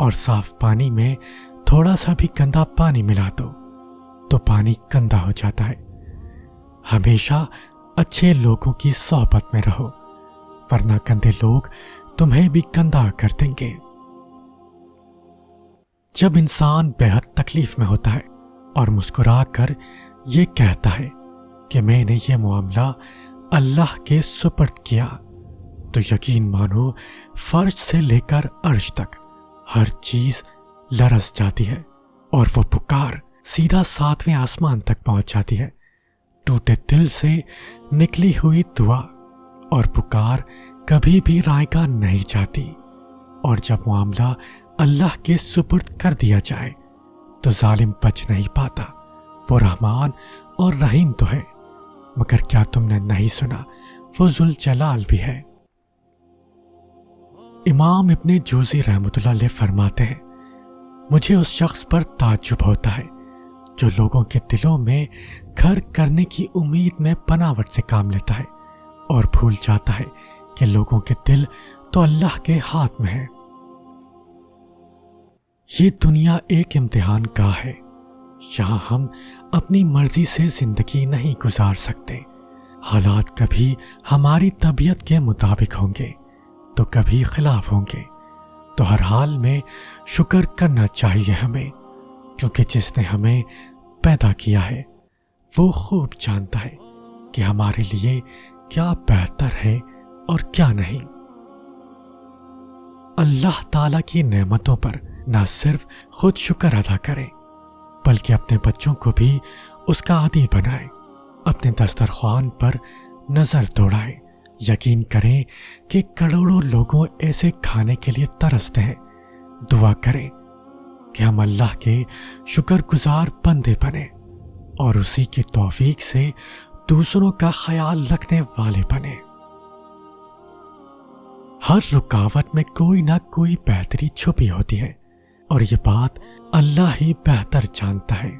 اور صاف پانی میں تھوڑا سا بھی گندا پانی ملا دو تو پانی گندا ہو جاتا ہے۔ ہمیشہ اچھے لوگوں کی صحبت میں رہو، ورنہ گندے لوگ تمہیں بھی گندا کر دیں گے۔ جب انسان بے حد تکلیف میں ہوتا ہے اور مسکرا کر یہ کہتا ہے کہ میں نے یہ معاملہ اللہ کے سپرد کیا، تو یقین مانو فرش سے لے کر عرش تک ہر چیز لرز جاتی ہے، اور وہ پکار سیدھا 7ویں آسمان تک پہنچ جاتی ہے۔ ٹوٹے دل سے نکلی ہوئی دعا اور پکار کبھی بھی رائگاں نہیں جاتی، اور جب معاملہ اللہ کے سپرد کر دیا جائے تو ظالم بچ نہیں پاتا۔ وہ رحمان اور رحیم تو ہے، مگر کیا تم نے نہیں سنا وہ ذوالجلال بھی ہے۔ امام ابن جوزی رحمۃ اللہ علیہ فرماتے ہیں، مجھے اس شخص پر تعجب ہوتا ہے جو لوگوں کے دلوں میں گھر کرنے کی امید میں بناوٹ سے کام لیتا ہے اور بھول جاتا ہے کہ لوگوں کے دل تو اللہ کے ہاتھ میں ہے۔ یہ دنیا ایک امتحان گاہ ہے، یہاں ہم اپنی مرضی سے زندگی نہیں گزار سکتے۔ حالات کبھی ہماری طبیعت کے مطابق ہوں گے تو کبھی خلاف ہوں گے، تو ہر حال میں شکر کرنا چاہیے ہمیں، کیونکہ جس نے ہمیں پیدا کیا ہے وہ خوب جانتا ہے کہ ہمارے لیے کیا بہتر ہے اور کیا نہیں۔ اللہ تعالیٰ کی نعمتوں پر نہ صرف خود شکر ادا کریں بلکہ اپنے بچوں کو بھی اس کا عادی بنائیں، اپنے دسترخوان پر نظر دوڑائیں۔ یقین کریں کہ کروڑوں لوگوں ایسے کھانے کے لیے ترستے ہیں۔ دعا کریں کہ ہم اللہ کے شکر گزار بندے بنیں اور اسی کی توفیق سے دوسروں کا خیال رکھنے والے بنیں۔ ہر رکاوٹ میں کوئی نہ کوئی بہتری چھپی ہوتی ہے، اور یہ بات اللہ ہی بہتر جانتا ہے۔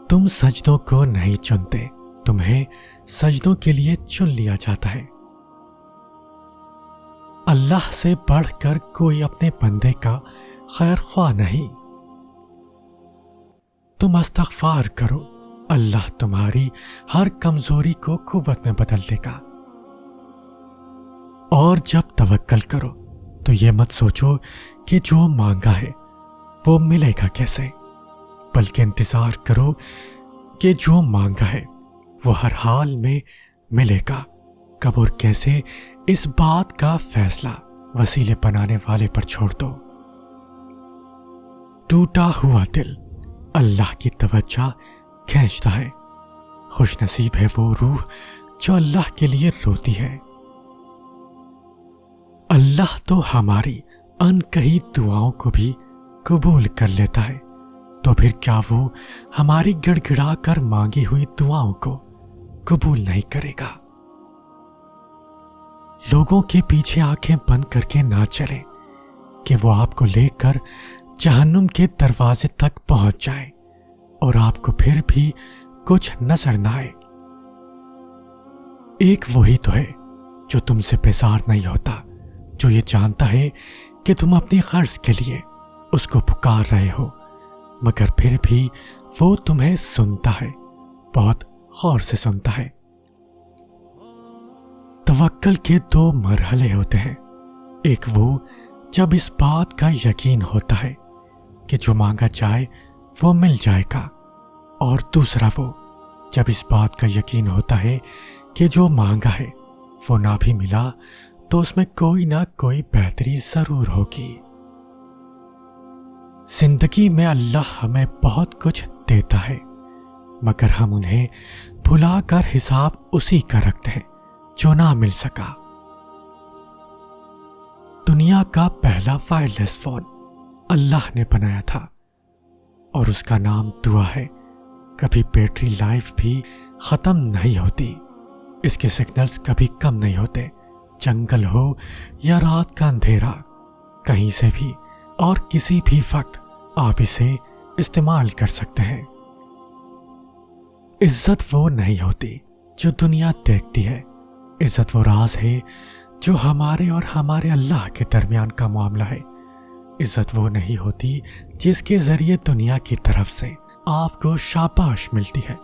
تم سجدوں کو نہیں چنتے، تمہیں سجدوں کے لیے چن لیا جاتا ہے۔ اللہ سے بڑھ کر کوئی اپنے بندے کا خیر خواہ نہیں۔ تم استغفار کرو، اللہ تمہاری ہر کمزوری کو قوت میں بدل دے گا۔ اور جب توکل کرو تو یہ مت سوچو کہ جو مانگا ہے وہ ملے گا کیسے، بلکہ انتظار کرو کہ جو مانگا ہے وہ ہر حال میں ملے گا۔ کب اور کیسے اس بات کا فیصلہ وسیلے بنانے والے پر چھوڑ دو۔ ٹوٹا ہوا دل اللہ کی توجہ کھینچتا ہے۔ خوش نصیب ہے وہ روح جو اللہ کے لیے روتی ہے۔ اللہ تو ہماری ان کہی دعاؤں کو بھی قبول کر لیتا ہے، تو پھر کیا وہ ہماری گڑ گڑا کر مانگی ہوئی دعاؤں کو قبول نہیں کرے گا؟ لوگوں کے پیچھے آنکھیں بند کر کے نہ چلیں کہ وہ آپ کو لے کر جہنم کے دروازے تک پہنچ جائیں اور آپ کو پھر بھی کچھ نظر نہ آئے۔ ایک وہی تو ہے جو تم سے بیزار نہیں ہوتا، جو یہ جانتا ہے کہ تم اپنی غرض کے لیے اس کو پکار رہے ہو، مگر پھر بھی وہ تمہیں سنتا ہے، بہت غور سے سنتا ہے۔ توکل کے 2 مرحلے ہوتے ہیں، ایک وہ جب اس بات کا یقین ہوتا ہے کہ جو مانگا جائے وہ مل جائے گا، اور دوسرا وہ جب اس بات کا یقین ہوتا ہے کہ جو مانگا ہے وہ نہ بھی ملا تو اس میں کوئی نہ کوئی بہتری ضرور ہوگی۔ زندگی میں اللہ ہمیں بہت کچھ دیتا ہے، مگر ہم انہیں بھلا کر حساب اسی کا رکھتے ہیں جو نہ مل سکا۔ دنیا کا پہلا وائرلیس فون اللہ نے بنایا تھا، اور اس کا نام دعا ہے۔ کبھی بیٹری لائف بھی ختم نہیں ہوتی، اس کے سگنلز کبھی کم نہیں ہوتے، جنگل ہو یا رات کا اندھیرا، کہیں سے بھی اور کسی بھی وقت آپ اسے استعمال کر سکتے ہیں۔ عزت وہ نہیں ہوتی جو دنیا دیکھتی ہے، عزت وہ راز ہے جو ہمارے اور ہمارے اللہ کے درمیان کا معاملہ ہے۔ عزت وہ نہیں ہوتی جس کے ذریعے دنیا کی طرف سے آپ کو شاباش ملتی ہے۔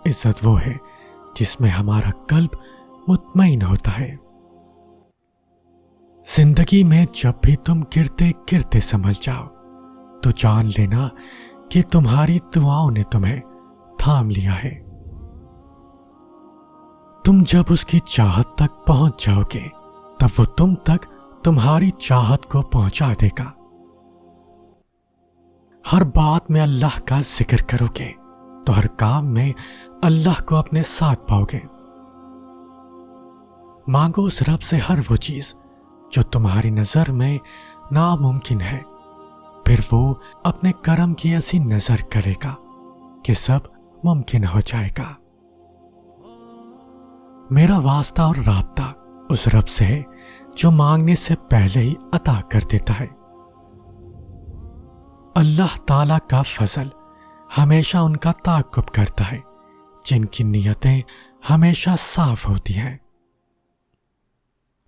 عزت وہ ہے جس میں ہمارا قلب مطمئن ہوتا ہے۔ زندگی میں جب بھی تم گرتے گرتے سنبھل جاؤ تو جان لینا کہ تمہاری دعاؤں نے تمہیں تھام لیا ہے۔ تم جب اس کی چاہت تک پہنچ جاؤ گے تب وہ تم تک تمہاری چاہت کو پہنچا دے گا۔ ہر بات میں اللہ کا ذکر کرو گے تو ہر کام میں اللہ کو اپنے ساتھ پاؤ گے۔ مانگو اس رب سے ہر وہ چیز جو تمہاری نظر میں ناممکن ہے، پھر وہ اپنے کرم کی ایسی نظر کرے گا کہ سب ممکن ہو جائے گا۔ میرا واسطہ اور رابطہ اس رب سے ہے جو مانگنے سے پہلے ہی عطا کر دیتا ہے۔ اللہ تعالیٰ کا فضل ہمیشہ ان کا تعاقب کرتا ہے جن کی نیتیں ہمیشہ صاف ہوتی ہیں۔